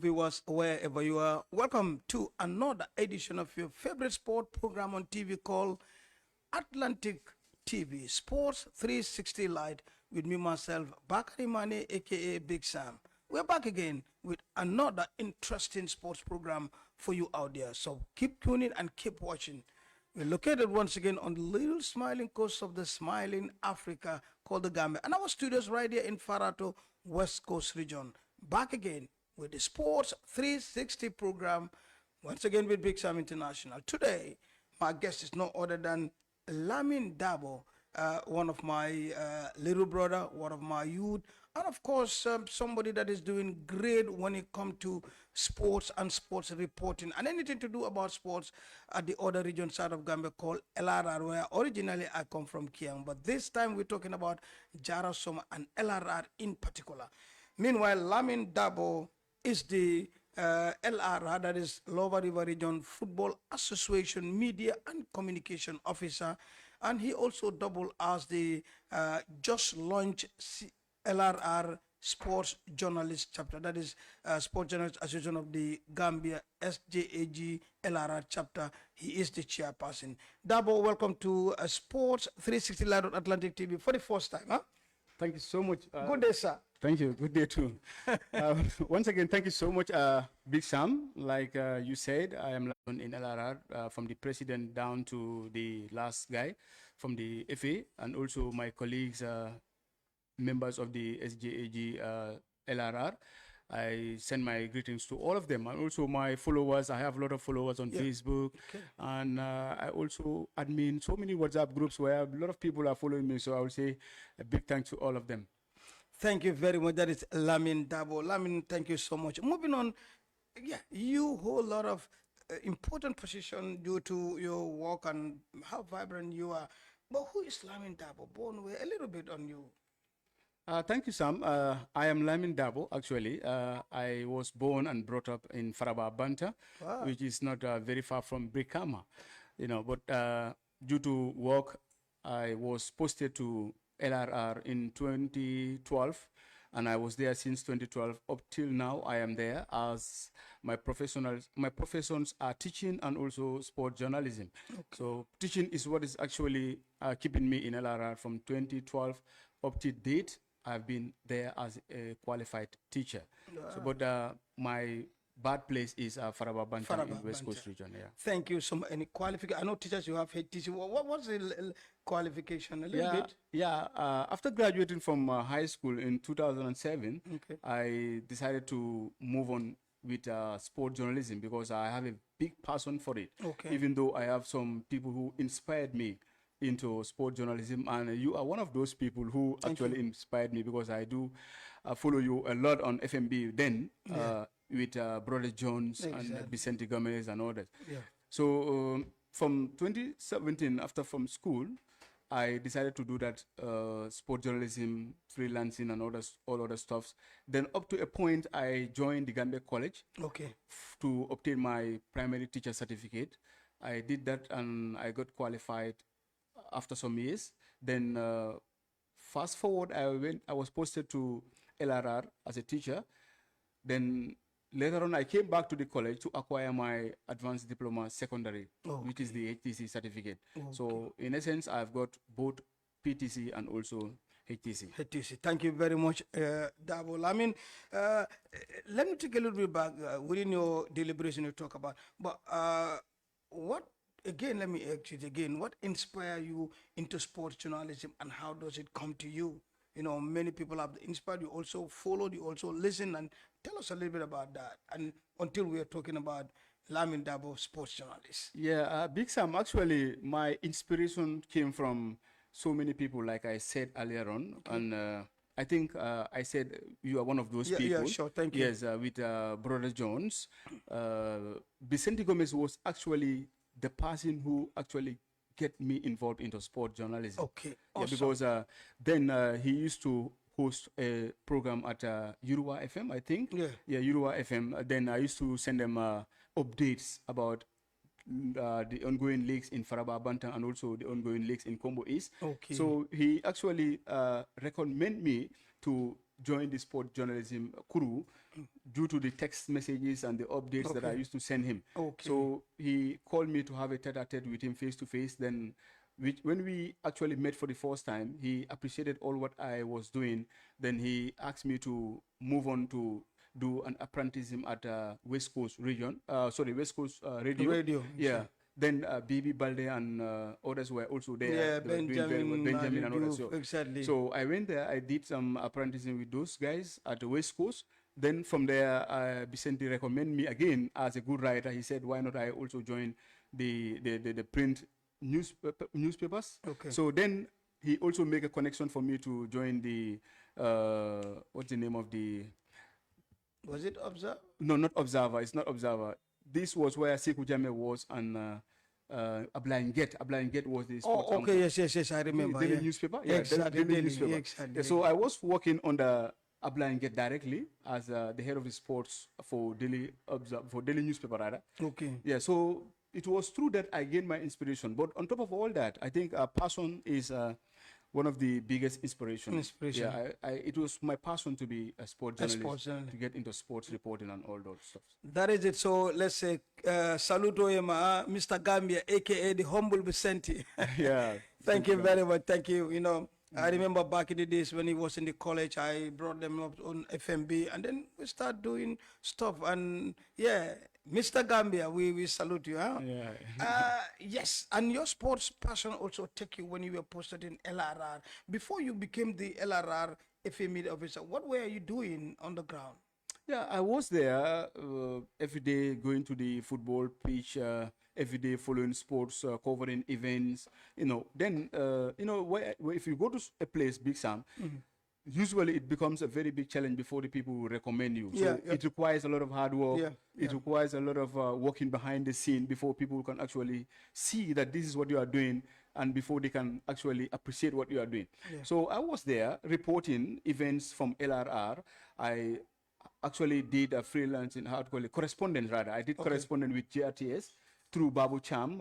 viewers, wherever you are. Welcome to another edition of your favorite sport program on TV called Atlantic TV Sports 360 Light with me, myself, Bakary Manneh, aka Big Sam. We're back again with another interesting sports program for you out there. So keep tuning and keep watching. We're located once again on the little smiling coast of the smiling Africa called the Gambia. And our studios right here in Farato, West Coast region. Back again with the Sports 360 program, once again with Big Sam International. Today, my guest is no other than Lamin Darboe, one of my little brother, one of my youth, and of course somebody that is doing great when it comes to sports and sports reporting and anything to do about sports at the other region side of Gambia called LRR, where originally I come from Kiang, but this time we're talking about Jara Soma and LRR in particular. Meanwhile, Lamin Darboe is the LRR, that is Lower River Region Football Association Media and Communication Officer, and he also doubled as the just launched LRR Sports Journalist Chapter, that is Sports Journalist Association of the Gambia, SJAG LRR Chapter. He is the chairperson. Darboe, welcome to Sports 360 Light on Atlantic TV for the first time. Huh? Thank you so much. Good day, sir. Thank you. Good day too. Once again, thank you so much, Big Sam. Like you said, I am in LRR from the president down to the last guy from the FA, and also my colleagues, members of the SJAG LRR. I send my greetings to all of them, and also my followers. I have a lot of followers on Facebook, and I also admin so many WhatsApp groups where a lot of people are following me. So I will say a big thanks to all of them. Thank you very much. That is Lamin Darboe. Lamin, thank you so much. Moving on, you hold a lot of important position due to your work and how vibrant you are. But who is Lamin Darboe? Born with a little bit on you. Thank you, Sam. I am Lamin Darboe, actually. I was born and brought up in Faraba Banta, which is not very far from Brikama, you know, but due to work, I was posted to LRR in 2012, and I was there since 2012. Up till now, I am there as my professions are teaching and also sport journalism. Okay. So teaching is what is actually keeping me in LRR from 2012 up to date. I've been there as a qualified teacher. So, but my birthplace is Faraba Banta in West Coast region. Yeah. Thank you so much. Any qualification? I know teachers, you have HTC. What's the qualification? A little bit? Yeah. After graduating from high school in 2007, I decided to move on with sport journalism because I have a big passion for it. Okay. Even though I have some people who inspired me into sport journalism, and you are one of those people who actually inspired me because I do follow you a lot on FMB then. With Brother Jones and Vicente Gomez and others. Yeah. So from 2017, after from school, I decided to do that sport journalism, freelancing and all other stuffs. Then up to a point, I joined the Gambia College to obtain my primary teacher certificate. I did that and I got qualified after some years. Then fast forward, I was posted to LRR as a teacher. Then later on, I came back to the college to acquire my advanced diploma secondary, which is the HTC certificate. So in essence, I've got both PTC and also HTC. HTC. Thank you very much, Darboe. I mean, let me take a little bit back within your deliberation you talk about. But what, again, let me ask you again, what inspired you into sports journalism and how does it come to you? You know, many people have inspired you, also followed you, also listen, and tell us a little bit about that. And until we are talking about Lamin Darboe, sports journalist. Yeah, Big Sam, actually, my inspiration came from so many people, like I said earlier on. And I think I said you are one of those people. Yeah, sure, thank you. Yes, with Brother Jones. Vicente Gomez was actually the person who actually get me involved into sport journalism. Okay, awesome. Because then he used to host a program at Urua FM, I think. Yeah, Urua FM. Then I used to send them updates about the ongoing leagues in Faraba Banta and also the ongoing leagues in Combo East. Okay. So he actually recommended me to join the sport journalism crew due to the text messages and the updates that I used to send him. So he called me to have a tete-a-tete with him face to face. Then when we actually met for the first time, he appreciated all what I was doing. Then he asked me to move on to do an apprenticeship at West Coast region. West Coast radio. Yeah. Then Bibi Balde and others were also there. Yeah, they Benjamin and others. So, exactly. So I went there. I did some apprenticeship with those guys at the West Coast. Then from there, Vicente recommended me again as a good writer. He said, why not I also join the print newspapers? So then he also made a connection for me to join the, what's the name of the... Was it Observer? No, not Observer. It's not Observer. This was where Sekou Jammeh was, and Ablaye Ngate was the sports anchor. Yes, I remember. Daily newspaper? Yeah, exactly. Daily newspaper. Exactly. Yeah, so I was working on the Ablaye Ngate directly as the head of the sports for Daily newspaper, rather. Yeah, so it was through that I gained my inspiration. But on top of all that, I think passion is one of the biggest inspirations. Yeah, it was my passion to be a sports journalist, to get into sports reporting and all those stuff. That is it. So let's say, saluto Mr. Gambia, aka the humble Vicente. Yeah. Thank you very much. Thank you. You know, I remember back in the days when he was in the college, I brought them up on FMB, and then we start doing stuff. And yeah, Mr. Gambia, we salute you. Huh? Yeah. Yes, and your sports passion also take you when you were posted in LRR. Before you became the LRR FA media officer, what were you doing on the ground? Yeah, I was there every day, going to the football pitch, every day following sports, covering events. You know, then if you go to a place, Big Sam, usually it becomes a very big challenge before the people will recommend you. So it requires a lot of hard work. It requires a lot of working behind the scene before people can actually see that this is what you are doing, and before they can actually appreciate what you are doing. So I was there reporting events from LRR. I actually did a freelancing, correspondence rather. I did correspondence with GRTS through Babu Cham,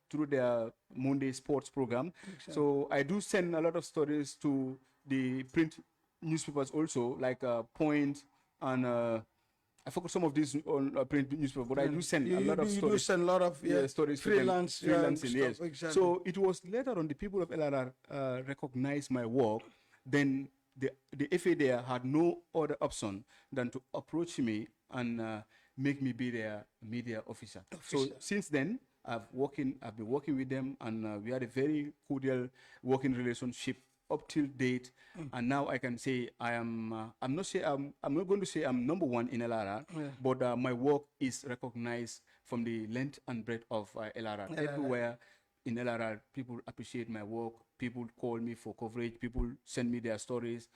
through their Monday sports program. So I do send a lot of stories to the print newspapers also, like Point and I forgot some of these on print newspapers, but I do send a lot of stories. You do send a lot of stories freelancing, yes. Exactly. So it was later on the people of LRR recognized my work. Then the FA there had no other option than to approach me and make me be their media officer. So since then, I've been working with them, and we had a very cordial working relationship up till date. And now I can say I'm not going to say I'm number one in LRR, but my work is recognized from the length and breadth of LRR. Everywhere in LRR, people appreciate my work. People call me for coverage. People send me their stories.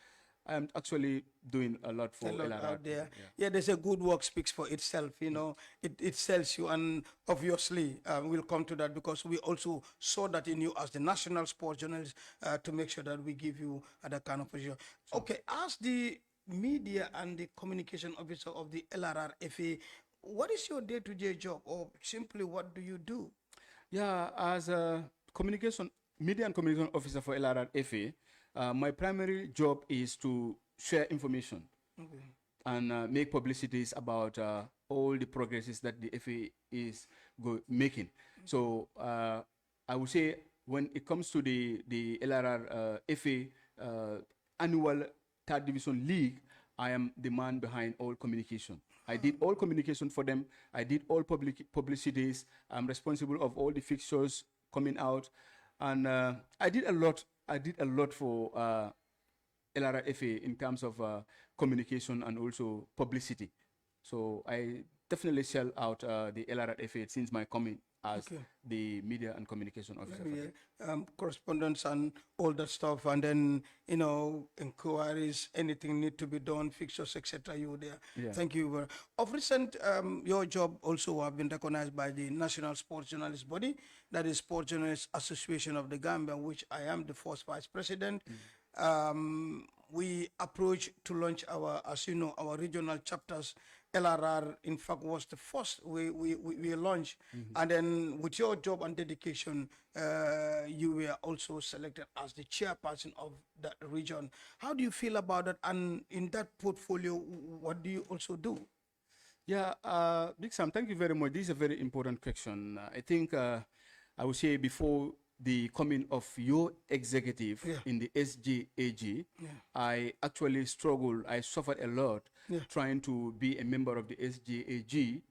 I'm actually doing a lot for LRR out there. Yeah, there's a good work speaks for itself. You know, it sells you, and obviously we'll come to that because we also saw that in you as the national sports journalist to make sure that we give you that kind of position. Okay, as the media and the communication officer of the LRRFA, what is your day-to-day job, or simply what do you do? Yeah, as a media and communication officer for LRRFA, my primary job is to share information and make publicities about all the progresses that the FA is making. So I would say when it comes to the LRR FA annual third division league, I am the man behind all communication. I did all communication for them. I did all publicities. I'm responsible of all the fixtures coming out, and I did a lot. I did a lot for LRFA in terms of communication and also publicity. So I definitely shell out the LRFA since my coming as the media and communication officer. Correspondence and all that stuff, and then inquiries, anything need to be done, fixtures, etc. You were there. Thank you. Of recent, your job also have been recognized by the National Sports Journalists Body, that is Sports Journalists Association of the Gambia, which I am the first vice president. We approach to launch our, as you know, our regional chapters LRR, in fact, was the first we launched. And then with your job and dedication, you were also selected as the chairperson of that region. How do you feel about that? And in that portfolio, what do you also do? Yeah, Big Sam, thank you very much. This is a very important question. I think I would say before the coming of your executive in the SGAG, I actually struggled. I suffered a lot trying to be a member of the SGAG.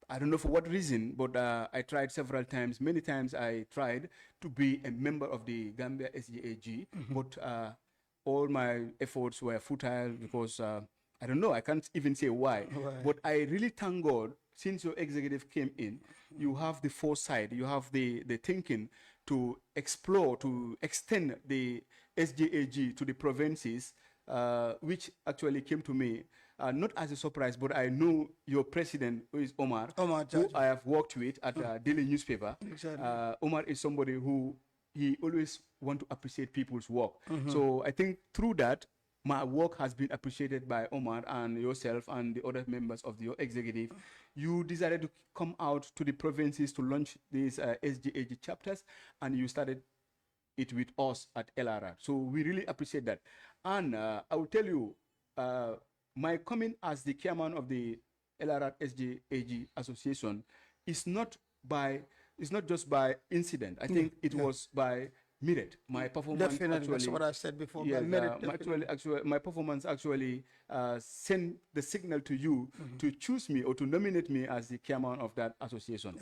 I don't know for what reason, but I tried several times. Many times I tried to be a member of the Gambia SGAG, but all my efforts were futile because I don't know, I can't even say why. But I really thank God, since your executive came in, you have the foresight, you have the thinking to explore, to extend the SGAG to the provinces, which actually came to me, not as a surprise, but I know your president, who is Omar, who I have worked with at a daily newspaper. Exactly. Omar is somebody who he always want to appreciate people's work. So I think through that, my work has been appreciated by Omar and yourself and the other members of your executive. You decided to come out to the provinces to launch these SGAG chapters, and you started it with us at LRR. So we really appreciate that. And I will tell you, my coming as the chairman of the LRR SGAG Association is not just by incident. I think it was by merit. My performance definitely, actually, that's what I said before. Yes, merit, my performance actually sent the signal to you to choose me or to nominate me as the chairman of that association,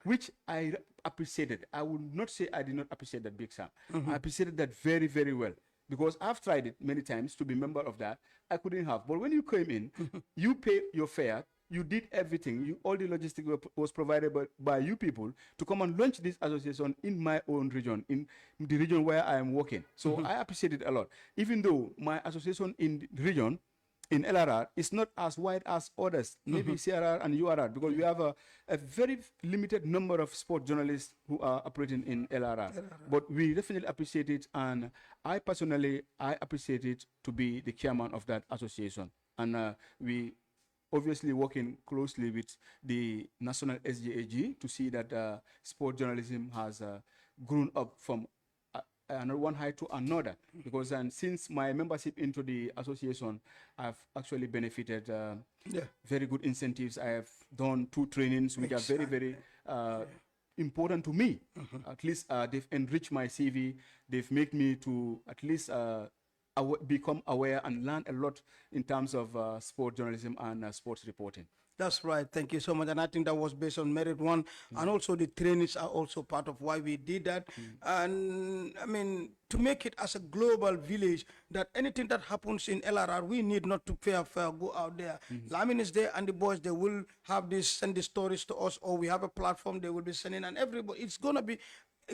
which I appreciated. I would not say I did not appreciate that, Big Sam. I appreciated that very, very well, because I've tried it many times to be member of that. I couldn't have. But when you came in, you pay your fare, you did everything. All the logistics was provided by you people to come and launch this association in my own region, in the region where I am working. So I appreciate it a lot. Even though my association in the region, in LRR, is not as wide as others, maybe CRR and URR, because we have a very limited number of sport journalists who are operating in LRR. But we definitely appreciate it, and I personally, I appreciate it to be the chairman of that association. And we obviously working closely with the national SGAG to see that sport journalism has grown up from one height to another. Because since my membership into the association, I've actually benefited very good incentives. I have done 2 trainings which are very, very important to me. At least they've enriched my CV. They've made me to at least become aware and learn a lot in terms of sport journalism and sports reporting. That's right. Thank you so much. And I think that was based on merit one. And also the trainings are also part of why we did that. And I mean, to make it as a global village, that anything that happens in LRR, we need not to pay a fare, go out there. Lamin is there and the boys, they will have this, send the stories to us, or we have a platform they will be sending, and everybody, it's going to be,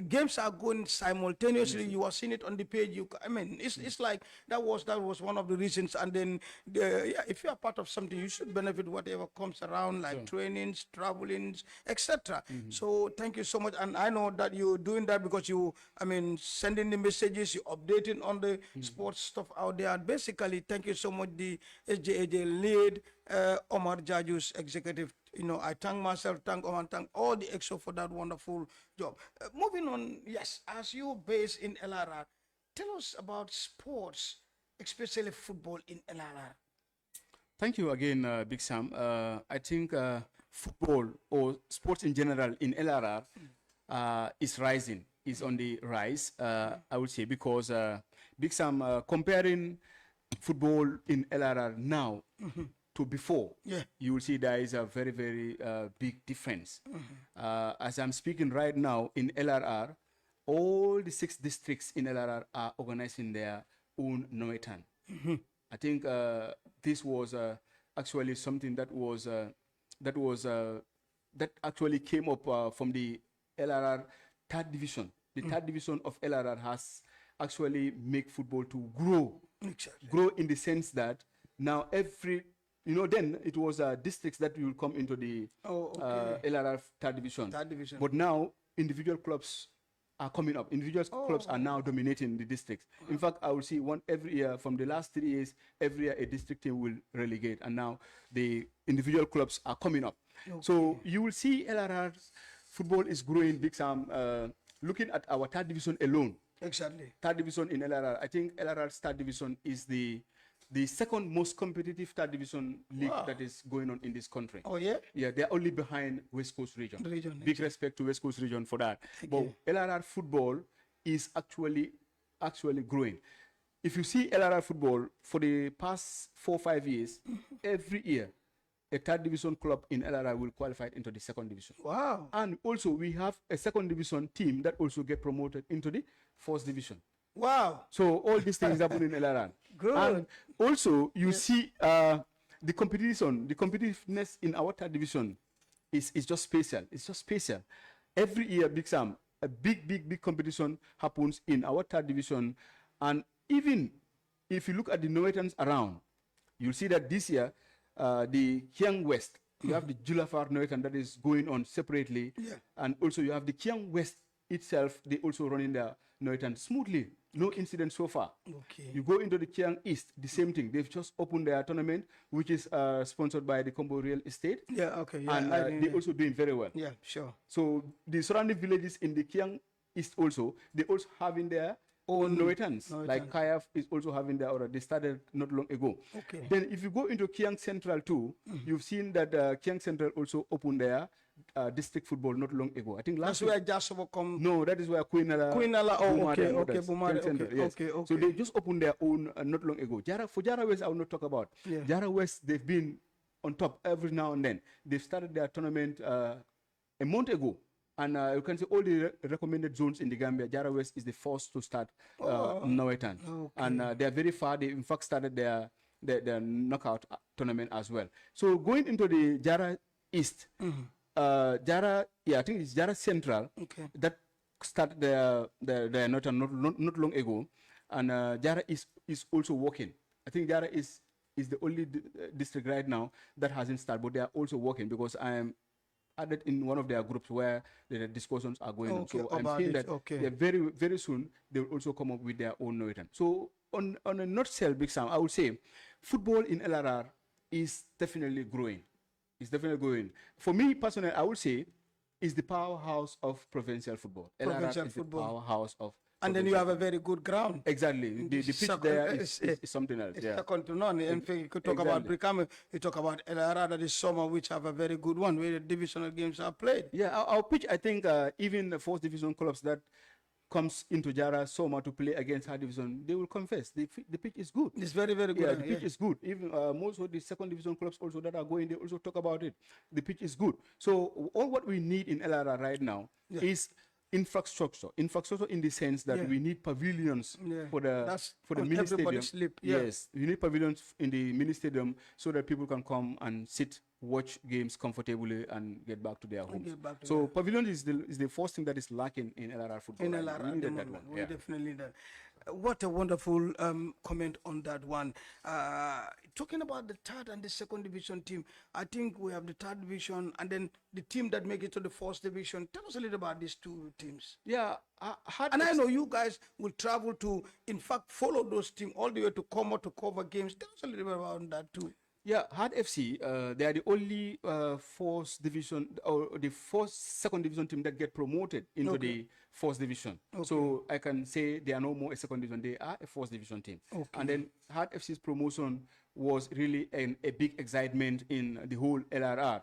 games are going simultaneously. You are seeing it on the page. I mean, it's like that was one of the reasons. And then if you are part of something, you should benefit whatever comes around, like trainings, travelings, etc. So thank you so much. And I know that you're doing that because you, I mean, sending the messages, you updating on the sports stuff out there. And basically, thank you so much, the SJAJ lead, Omar Jaju's executive. You know, I thank myself, thank Omar, thank all the EXO for that wonderful job. Moving on, yes, as you based in LRR, tell us about sports, especially football in LRR. Thank you again, Big Sam. I think football or sports in general in LRR is rising, is on the rise, I would say, because Big Sam, comparing football in LRR now to before, you will see there is a very, very big difference. As I'm speaking right now in LRR, all the 6 districts in LRR are organizing their own Noetan. I think this was actually something that actually came up from the LRR 3rd division. The 3rd division of LRR has actually make football to grow. Grow in the sense that now every, you know, then it was districts that will come into the LRR 3rd division. But now individual clubs are coming up. Individual clubs are now dominating the districts. In fact, I will see one every year from the last 3 years, every year a district team will relegate, and now the individual clubs are coming up. So you will see LRR's football is growing big time. Looking at our third division alone. Exactly. Third division in LRR. I think LRR's third division is the second most competitive third division league that is going on in this country. Oh, yeah? Yeah, they're only behind West Coast region. Big respect to West Coast region for that. But LRR football is actually growing. If you see LRR football for the past 4 or 5 years, every year, a third division club in LRR will qualify into the second division. Wow. And also we have a second division team that also get promoted into the first division. Wow. So all these things happen in LRR. Good. And also you see the competition, the competitiveness in our third division is just special. It's just special. Every year, Big Sam, a big competition happens in our third division. And even if you look at the Norwegians around, you'll see that this year, the Kiang West, you have the Julafar Norwegian that is going on separately. And also you have the Kiang West itself, they also running their Norwegian smoothly. No incident so far. You go into the Kiang East, the same thing. They've just opened their tournament, which is sponsored by the Combo Real Estate. And they're also doing very well. Yeah, sure. So the surrounding villages in the Kiang East also, they also having their own Norwegians. Like Kayaf is also having their order. They started not long ago. Then if you go into Kiang Central too, you've seen that Kiang Central also opened their district football not long ago. I think last That's where Joshua come. No, that is where Queen Nala. So they just opened their own not long ago. For Jara West, I will not talk about. Jara West, they've been on top every now and then. They've started their tournament a month ago. And you can see all the recommended zones in the Gambia. Jara West is the first to start Norwegian. And they are very far. They in fact started their knockout tournament as well. So going into the Jara East, Jara, I think it's Jara Central that started their not long ago, and Jara is also working. I think Jara is the only district right now that hasn't started, but they are also working because I am added in one of their groups where the discussions are going on. So I'm seeing that very soon they will also come up with their own Norwegian. So on a nutshell, Big Sam, I would say football in LRR is definitely growing. It's definitely growing. For me personally, I would say it's the powerhouse of provincial football. LRR is the powerhouse of. And then you have a very good ground. Exactly. The pitch there is something else. It's second to none. In fact, you could talk about Brikame, you talk about LRR that is summer, which have a very good one, where the divisional games are played. Yeah, our pitch, I think, even the fourth division clubs that comes into Jara Soma to play against high division, they will confess the pitch is good. It's very good. Yeah, the pitch is good. Even most of the second division clubs also that are going, they also talk about it. The pitch is good. So all what we need in LRR right now is infrastructure in the sense that we need pavilions for the mini stadium. Yes, we need pavilions in the mini stadium so that people can come and sit, watch games comfortably and get back to their homes. So pavilion is the first thing that is lacking in LRR football. In LRR, we need that one. We definitely need that. What a wonderful comment on that one. Talking about the third and the second division team, I think we have the third division and then the team that make it to the first division. Tell us a little about these two teams. Yeah. And I know you guys will travel to, in fact, follow those teams all the way to Como to cover games. Tell us a little bit about that too. Yeah, Hard FC, they are the only first division or the first second division team that get promoted into the first division. So I can say they are no more a second division, they are a first division team. And then Hard FC's promotion was really a big excitement in the whole LRR.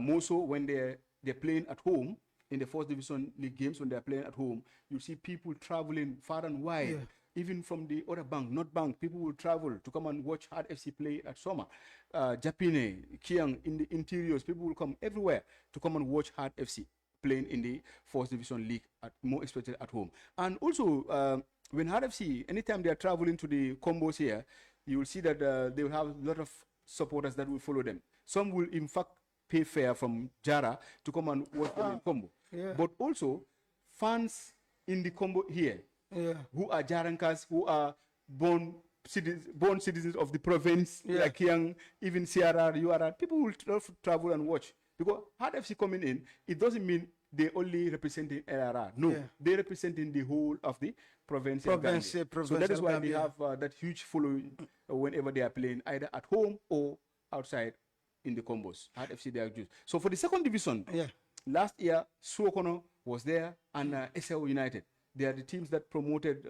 More so when they're playing at home in the first division league games, when they're playing at home, you see people traveling far and wide. Even from the other bank, not bank, people will travel to come and watch Hard FC play at Soma. Japine, Kiang, in the interiors, people will come everywhere to come and watch Hard FC playing in the first division league, more especially at home. And also, when Hard FC, anytime they are traveling to the combos here, you will see that they will have a lot of supporters that will follow them. Some will, in fact, pay fare from Jara to come and watch them in combo. But also, fans in the combo here, who are Jarankas, who are born citizens of the province, like young, even CRR, URR, people will travel and watch. Because Hard FC coming in, it doesn't mean they only representing LRR. No, they representing the whole of the province. So that is why they have that huge following whenever they are playing, either at home or outside in the combos. At FC they are juice. So for the second division, last year Suokono was there and SL United. They are the teams that promoted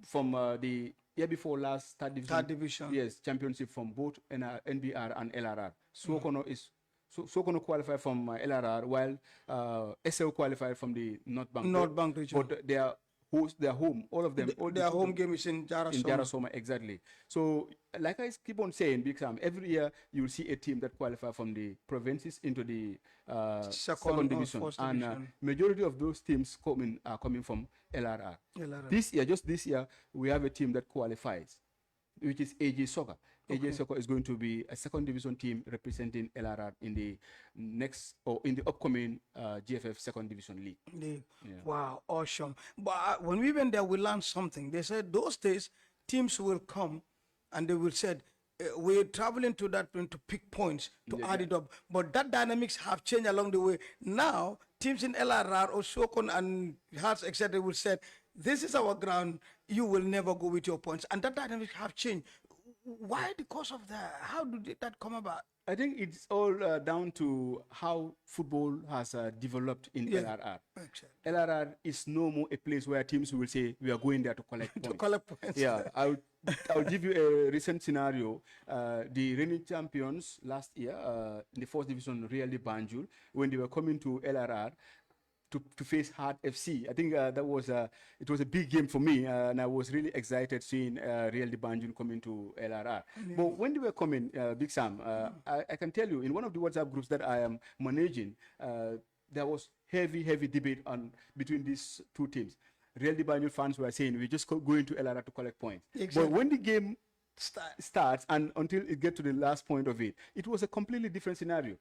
from the year before last, third division. Yes, championship from both NBR and LRR. Suokono is Suokono qualified from LRR, while SL qualified from the North Bank region. But they are their home, all of them. Their home game is in Jarasoma. In Jarasoma, exactly. So, like I keep on saying, Big Sam, every year you will see a team that qualify from the provinces into the second division, and majority of those teams are coming from LRR. This year, just this year, we have a team that qualifies, which is AJ Soccer. AJ Soccer is going to be a second division team representing LRR in the next or in the upcoming GFF second division league. Wow, awesome. But when we went there, we learned something. They said those days teams will come and they will say, we're traveling to that point to pick points to add it up. But that dynamics have changed along the way. Now, teams in LRR or Sokon and Hearts, etc., will say, this is our ground, you will never go with your points. And that dynamics have changed. Why? Because of that? How did that come about? I think it's all down to how football has developed in LRR. LRR is no more a place where teams will say, we are going there to collect points. Yeah, I'll give you a recent scenario. The reigning champions last year in the fourth division, Real de Banjul, when they were coming to LRR, to face Hard FC. I think that was it was a big game for me, and I was really excited seeing Real de Banjul coming to LRR. But when they were coming, Big Sam, I can tell you, in one of the WhatsApp groups that I am managing, there was heavy debate between these two teams. Real de Banjul fans were saying, we're just going to LRR to collect points. But when the game starts and until it gets to the last point of it, it was a completely different scenario.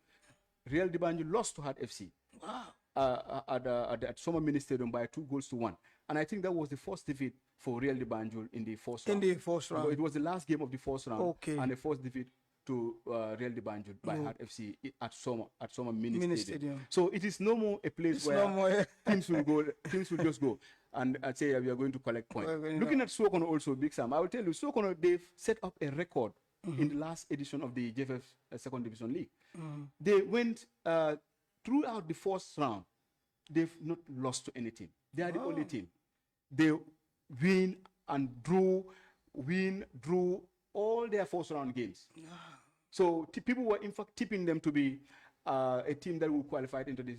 Real de Banjul lost to Hard FC. Wow. At Summer Mini Stadium by 2-1, and I think that was the first defeat for Real de Banjul in the first round. So it was the last game of the first round, and the first defeat to Real de Banjul by Hard FC at Summer Mini Stadium. So it is no more a place where teams will go. Teams will just go and I'd say we are going to collect points. Looking at Suokono also, Big Sam, I will tell you, Suokono, they've set up a record in the last edition of the JFF Second Division League. They went throughout the first round, they've not lost to any team. They are the only team. They win and drew all their first round games. So people were in fact tipping them to be a team that will qualify into this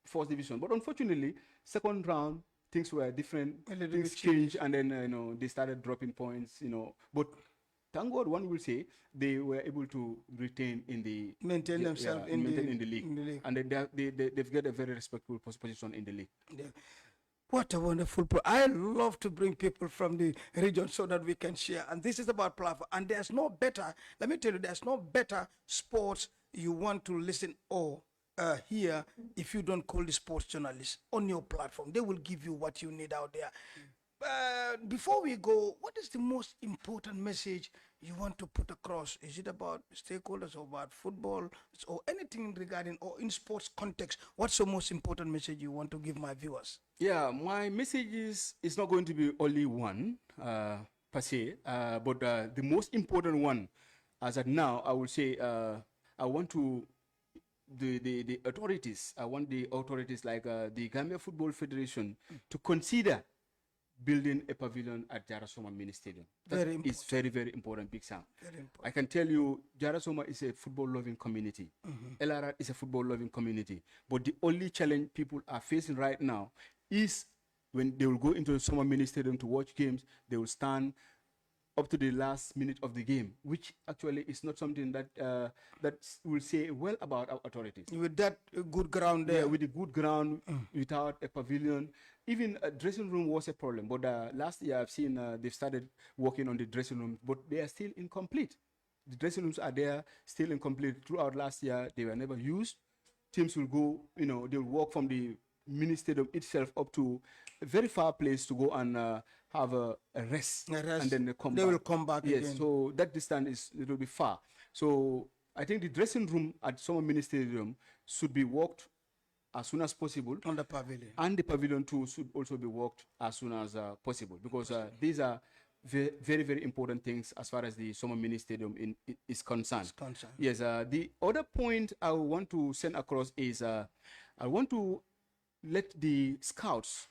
first division. But unfortunately, second round, things were different. Things changed, and then they started dropping points. But thank God, one will say they were able to maintain themselves in the league. And they've got a very respectable position in the league. What a wonderful I love to bring people from the region so that we can share. And this is about platform. And there's no better, let me tell you, there's no better sports you want to listen or hear if you don't call the sports journalists on your platform. They will give you what you need out there. Before we go, what is the most important message you want to put across? Is it about stakeholders or about football or anything regarding or in sports context? What's the most important message you want to give my viewers? Yeah, my message is not going to be only one per se, but the most important one as of now, I will say I want to the authorities. I want the authorities like the Gambia Football Federation to consider building a pavilion at Jarasoma Mini Stadium. It's very, very important, Big Sam. Very important. I can tell you, Jarasoma is a football-loving community. LRR is a football-loving community. But the only challenge people are facing right now is when they will go into the Summer Mini Stadium to watch games, they will stand up to the last minute of the game, which actually is not something that that will say well about our authorities. With that good ground there. Yeah, with a good ground, without a pavilion. Even a dressing room was a problem. But last year I've seen they've started working on the dressing rooms, but they are still incomplete. The dressing rooms are there, still incomplete. Throughout last year, they were never used. Teams will go, they'll walk from the mini stadium itself up to a very far place to go and have a rest. And then they will come back yes, again. So that distance is a little bit far. So I think the dressing room at Summer Mini Stadium should be walked as soon as possible. On the pavilion. And the pavilion too should also be worked as soon as possible, because these are very, very important things as far as the Summer Mini Stadium is concerned. Yes, the other point I want to send across is I want to let scouts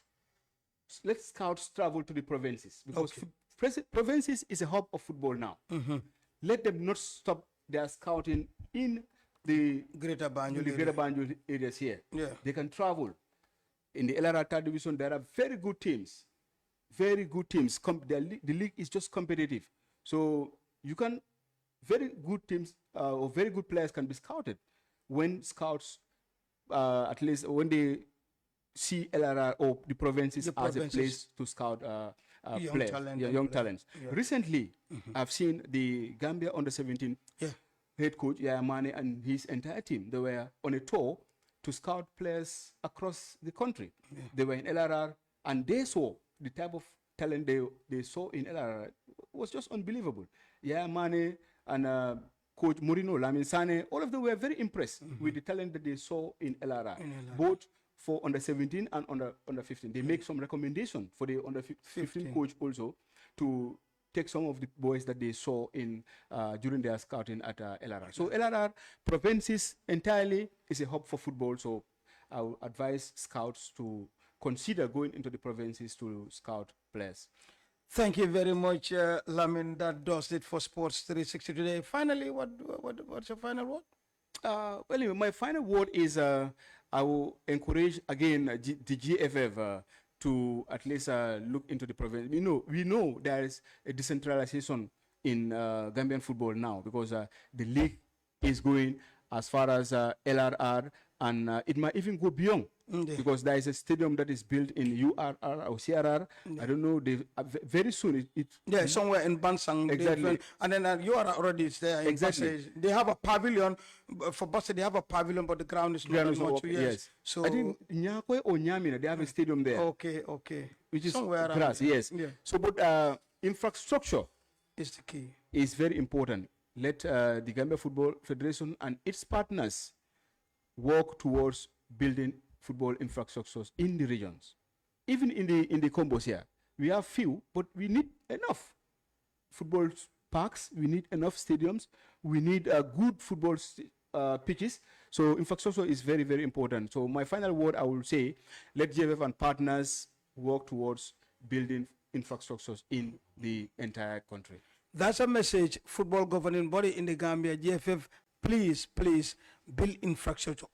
travel to the provinces, because provinces is a hub of football now. Let them not stop their scouting in the Greater Banjul areas here. Yeah. They can travel. In the Lrr-Fa third division, there are very good teams. Very good teams. The league is just competitive. So you can, very good teams or very good players can be scouted when scouts, at least when they see Lrr or the provinces as a place to scout young talents. Yeah. Recently, I've seen the Gambia under-17 head coach Manneh and his entire team. They were on a tour to scout players across the country. Yeah. They were in Lrr, and they saw the type of talent they saw in Lrr. It was just unbelievable. Manneh and Coach Mourinho, Lamin, all of them were very impressed with the talent that they saw in Lrr. Both for under-17 and under-15. They make some recommendation for the under-15 coach also to take some of the boys that they saw in during their scouting at Lrr. So Lrr provinces entirely is a hub for football. So I would advise scouts to consider going into the provinces to scout players. Thank you very much, Lamin. That does it for Sports 360 today. Finally, what's your final word? Well, anyway, my final word is I will encourage again the GFF to at least look into the province. We know there is a decentralization in Gambian football now, because the league is going as far as Lrr, and it might even go beyond, because there is a stadium that is built in URR or CRR. I don't know. Very soon somewhere in Bansang. Exactly. And then URR already is there. Exactly. They have a pavilion for Basse. They have a pavilion, but the ground is not much. Yes. So I think Nyakwe or Nyamina, they have a stadium there. Okay. Which is somewhere grass. Yes. Yeah. So, but infrastructure is the key. Is very important. Let the Gambia Football Federation and its partners work towards building football infrastructures in the regions. Even in the combos here, we have few, but we need enough football parks. We need enough stadiums. We need good football pitches. So infrastructure is very, very important. So my final word, I will say, let GFF and partners work towards building infrastructures in the entire country. That's a message. Football governing body in the Gambia, GFF, please build infrastructure.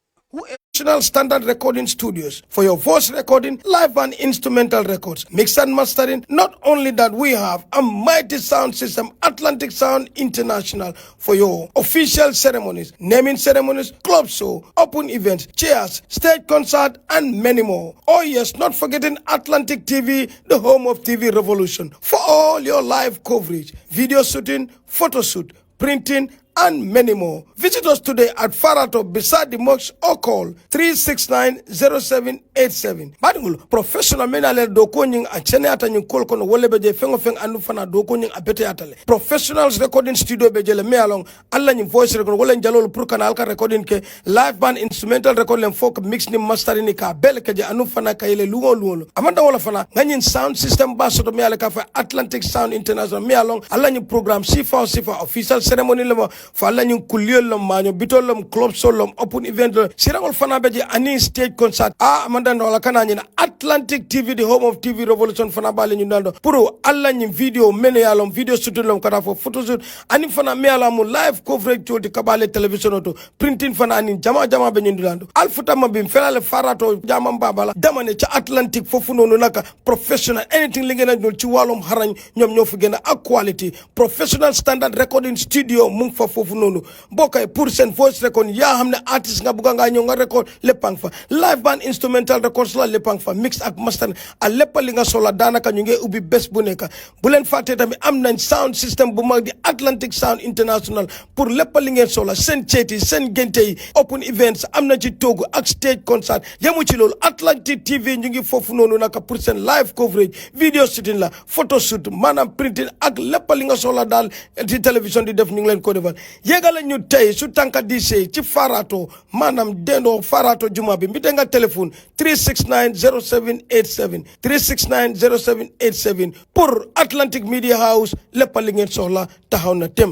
National Standard Recording Studios for your voice recording, live and instrumental records, mix and mastering. Not only that, we have a mighty sound system, Atlantic Sound International, for your official ceremonies, naming ceremonies, club show, open events, chairs, stage concert, and many more. Oh yes, not forgetting Atlantic TV, the home of TV revolution, for all your live coverage, video shooting, photo shoot, printing, and many more. Visit us today at Farato beside the mosque or call 369-0787. Badungul professional menale dokoning a chene atanyung kolkono wolebeje fengofeng anufana dokoning abete atale. Professionals recording studio bejele me along alla ni voice recording wolen jalolo purkana alka recording ke live band instrumental recording folk mix ni mastering ka bel keje anufana kayele lugo. Amanda wala fana ngani sound system basoto me alaka fa Atlantic Sound International me along alla ni program sifa official ceremony level falla ñu kuliyol lom maño bitol lom club solom open event sirangol fana beje ani stage concert amanda no la kana ñina Atlantic TV, the home of TV revolution fana bale ñu dando pour alla ñi video mene yalom video shoot lom kata fo photo shoot ani fana me ala mu live coverage to di kabale television auto printing fana ani jama be ñu dando alfuta mabim fela le farato jama babala damane ci Atlantic fofu nonu naka professional anything li ngena ñu ci walum harañ ñom ñoo fu gëna ak quality professional standard recording studio mu fa fofu nonu bokay pour sen voice record ya xamne artiste nga buga nga ñoo nga record lepang fa live band instrumental records la lepang fa mix ak master a lepp li nga sola danaka ñu ngi ubbi bes bu nekk bu len faté tamit am nañ sound system bu mag di Atlantic Sound International pour lepp li ngeen sola sen ciéti sen genté open events am na ci togu ak stage concert yamu ci lol Atlantic TV ñu ngi fofu nonu naka pour sen live coverage video shooting la photo shoot manam printing ak lepp li nga sola dal ci télévision di def ñu ngi leen ko defal yegale ñu tey su tànka di sey ci farato maanaam dendoo farato juma bi mbite nga téléphone 369 0787 369 0787 pour Atlantic Media House lépp li ngeen soxla taxaw na tem